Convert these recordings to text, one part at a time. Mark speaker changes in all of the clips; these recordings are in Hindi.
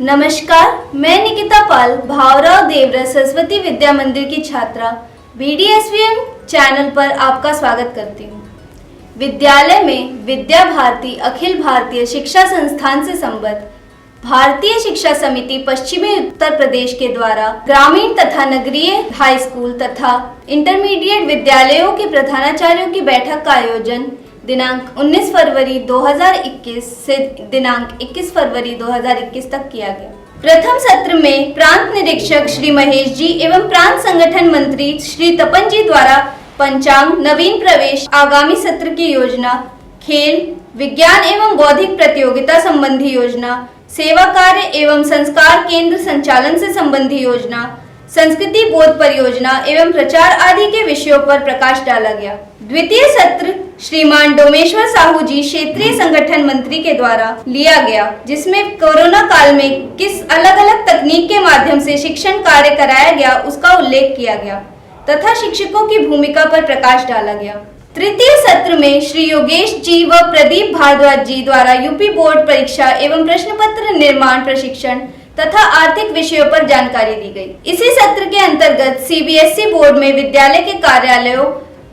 Speaker 1: नमस्कार, मैं निकिता पाल भावराव देवरा सरस्वती विद्या मंदिर की छात्रा BDSVM चैनल पर आपका स्वागत करती हूँ। विद्यालय में विद्या भारती अखिल भारतीय शिक्षा संस्थान से संबद्ध भारतीय शिक्षा समिति पश्चिमी उत्तर प्रदेश के द्वारा ग्रामीण तथा नगरीय हाई स्कूल तथा इंटरमीडिएट विद्यालयों के प्रधानाचार्यों की बैठक का आयोजन दिनांक 19 फरवरी 2021 से दिनांक 21 फरवरी 2021 तक किया गया। प्रथम सत्र में प्रांत निरीक्षक श्री महेश जी एवं प्रांत संगठन मंत्री श्री तपन जी द्वारा पंचांग, नवीन प्रवेश, आगामी सत्र की योजना, खेल, विज्ञान एवं बौद्धिक प्रतियोगिता संबंधी योजना, सेवा कार्य एवं संस्कार केंद्र संचालन से संबंधी योजना, संस्कृति बोध परियोजना एवं प्रचार आदि के विषयों पर प्रकाश डाला गया। द्वितीय सत्र श्रीमान डोमेश्वर साहू जी क्षेत्रीय संगठन मंत्री के द्वारा लिया गया, जिसमें कोरोना काल में किस अलग अलग तकनीक के माध्यम से शिक्षण कार्य कराया गया उसका उल्लेख किया गया तथा शिक्षकों की भूमिका पर प्रकाश डाला गया। तृतीय सत्र में श्री योगेश जी व प्रदीप भारद्वाज जी द्वारा यूपी बोर्ड परीक्षा एवं प्रश्न पत्र निर्माण प्रशिक्षण तथा आर्थिक विषयों पर जानकारी दी गई। इसी सत्र के अंतर्गत CBSE बोर्ड में विद्यालय के कार्यालयों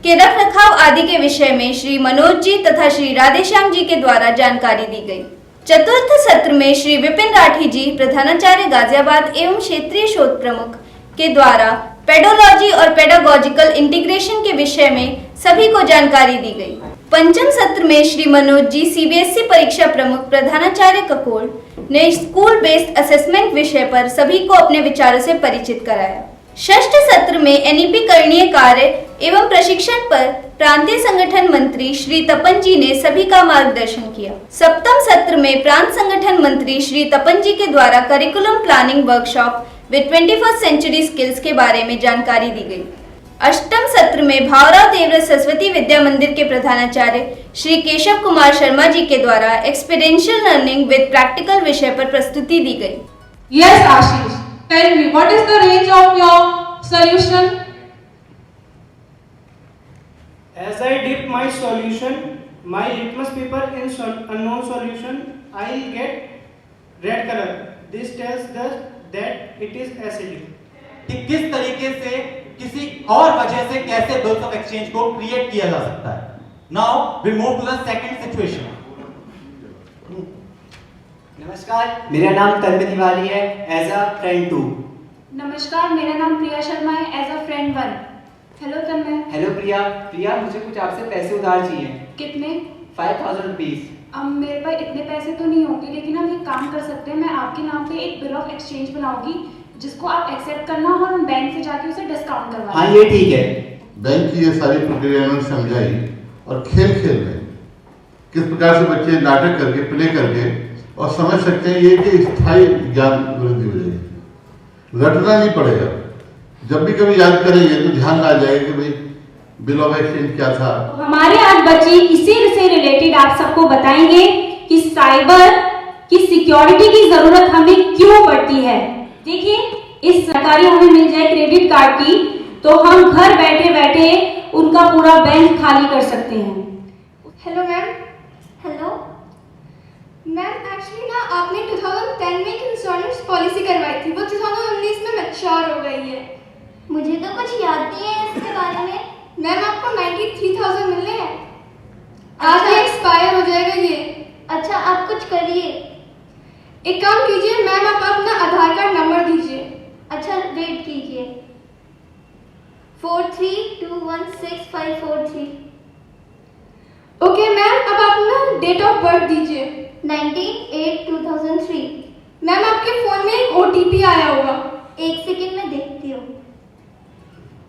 Speaker 1: के रख रखाव आदि के विषय में श्री मनोज जी तथा श्री राधेश्याम जी के द्वारा जानकारी दी गई। चतुर्थ सत्र में श्री विपिन राठी जी प्रधानाचार्य गाजियाबाद एवं क्षेत्रीय शोध प्रमुख के द्वारा पेडोलॉजी और पेडागोजिकल इंटीग्रेशन के विषय में सभी को जानकारी दी गई। पंचम सत्र में श्री मनोज जी CBSE परीक्षा प्रमुख प्रधानाचार्य ककोल ने स्कूल बेस्ड असेसमेंट विषय पर सभी को अपने विचारों से परिचित कराया। षष्ठ सत्र में NEP करणीय कार्य एवं प्रशिक्षण पर प्रांतीय संगठन मंत्री श्री तपन जी ने सभी का मार्गदर्शन किया। सप्तम सत्र में प्रांत संगठन मंत्री श्री तपन जी के द्वारा curriculum planning workshop with 21st century skills के बारे में जानकारी दी गई। अष्टम सत्र में भावराव देवरा सरस्वती विद्या मंदिर के प्रधानाचार्य श्री केशव कुमार शर्मा जी के द्वारा एक्सपीरियंशियल लर्निंग विद प्रैक्टिकल विषय पर प्रस्तुति दी गई।
Speaker 2: Yes, Ashish. Tell me, what is the range of your solution?
Speaker 3: As I dip my solution, my litmus paper in unknown solution, I will get red color. This tells us that it is acidic.
Speaker 4: कि किस तरीके से किसी और वजह से कैसे बिल्स ऑफ एक्सचेंज को क्रिएट किया जा सकता है। Now we move to the second situation.
Speaker 5: नमस्कार, मेरा नाम तन्मय तिवारी है एज अ फ्रेंड 2।
Speaker 6: नमस्कार, मेरा नाम प्रिया शर्मा है as a friend 1। Hello Tanmay.
Speaker 5: Hello Priya. Priya, मुझे कुछ आपसे पैसे उधार चाहिए।
Speaker 6: कितने?
Speaker 5: 5000 रुपीज।
Speaker 6: अब मेरे पास इतने पैसे तो नहीं होंगे, लेकिन हम एक काम कर सकते हैं, मैं आपके नाम पे एक बिल ऑफ एक्सचेंज बनाऊंगी जिसको आप एक्सेप्ट करना और हम बैंक से जाके उसे डिस्काउंट करवा।
Speaker 5: हाँ, ये ठीक है।
Speaker 7: बैंक की ये सारी प्रक्रिया उन्होंने समझाई और खेल खेल में किस प्रकार से बच्चे नाटक करके प्ले करके और समझ सकते हैं ये कि स्थायी ज्ञान वृद्धि हो जाएगी, रटना नहीं पड़ेगा। जब भी कभी याद करेंगे तो ध्यान आ जाएगा कि भाई बिल ऑफ एक्सचेंज क्या था।
Speaker 8: हमारे आज बच्चे इसी से रिलेटेड आप सबको बताएंगे कि साइबर की सिक्योरिटी की जरूरत हमें क्यों पड़ती है। देखिए, इस जानकारी हमें मिल जाए क्रेडिट कार्ड की तो हम घर बैठे बैठे उनका पूरा बैंक खाली कर सकते हैं।
Speaker 9: Hello ma'am. Hello ma'am, actually ना आपने 2010 में एक इंश्योरेंस पॉलिसी करवाई थी, वो 2019 में मैच्योर हो गई है।
Speaker 1: मुझे तो कुछ याद नहीं है इसके बारे में।
Speaker 9: मैम, आपको 93,000 मिलने हैं। आज एक्सपायर हो जाएगा ये।
Speaker 1: अच्छा, आप कुछ करिए।
Speaker 9: एक काम कीजिए मैम, आप अपना आधार कार्ड नंबर दीजिए।
Speaker 1: अच्छा, वेट कीजिए। 43216543।
Speaker 9: ओके मैम, अब अपना डेट ऑफ बर्थ दीजिए।
Speaker 1: 19/8/2003।
Speaker 9: मैम, आपके फोन में एक OTP आया होगा।
Speaker 1: एक सेकेंड में देखती हूँ।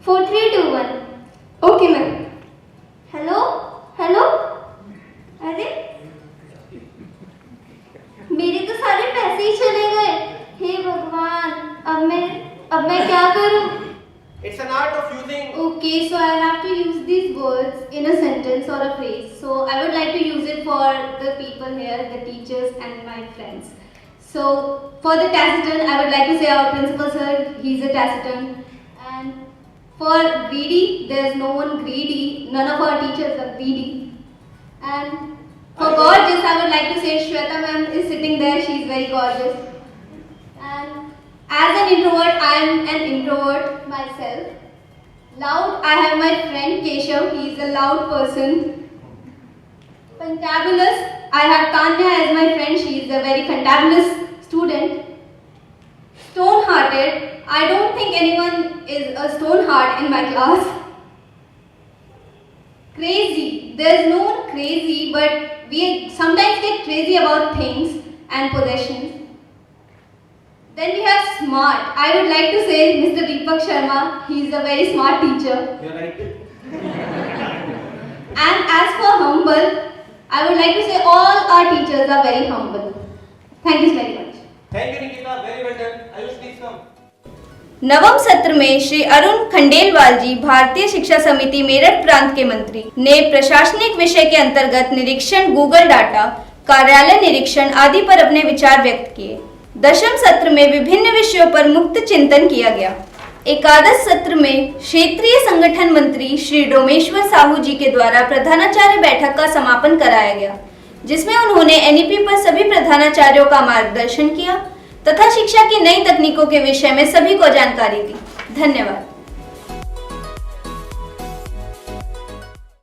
Speaker 1: 4321।
Speaker 9: Okay ma'am.
Speaker 1: हेलो हेलो, अरे मेरे तो सारे पैसे ही चले गए। हे भगवान, अब मैं क्या करूं?
Speaker 4: It's an art of using.
Speaker 1: Okay, so I have to use these words in a sentence or a phrase. So I would like to use it for the people here, the teachers and my friends. So for the taciturn, I would like to say our principal sir, he's a taciturn. And for greedy, there's no one greedy. None of our teachers are greedy. And for gorgeous, I would like to say Shweta ma'am is sitting there. She's very gorgeous. As an introvert, I am an introvert myself. Loud, I have my friend Keshav, he is a loud person. Fantabulous, I have Tanya as my friend, she is a very fantabulous student. Stone-hearted, I don't think anyone is a stone-heart in my class. Crazy, there is no one crazy, but we sometimes get crazy about things and possessions. Then we have smart. I would like to say Mr. Deepak Sharma, he is a very smart teacher.
Speaker 5: You're right.
Speaker 1: And as for humble, I would like to say all our teachers are very humble. Thank you very much.
Speaker 4: Thank you, Nikita. Very well done. Ayush, please come.
Speaker 1: नवम सत्र में श्री अरुण खंडेलवाल जी, भारतीय शिक्षा समिति मेरठ प्रांत के मंत्री, ने प्रशासनिक विषय के अंतर्गत निरीक्षण, गूगल डाटा, कार्यालय निरीक्षण आदि पर अपने विचार व्यक्त किए। दशम सत्र में विभिन्न विषयों पर मुक्त चिंतन किया गया। एकादश सत्र में क्षेत्रीय संगठन मंत्री श्री डोमेश्वर साहू जी के द्वारा प्रधानाचार्य बैठक का समापन कराया गया, जिसमें उन्होंने एनईपी पर सभी प्रधानाचार्यों का मार्गदर्शन किया तथा शिक्षा की नई तकनीकों के विषय में सभी को जानकारी दी। धन्यवाद।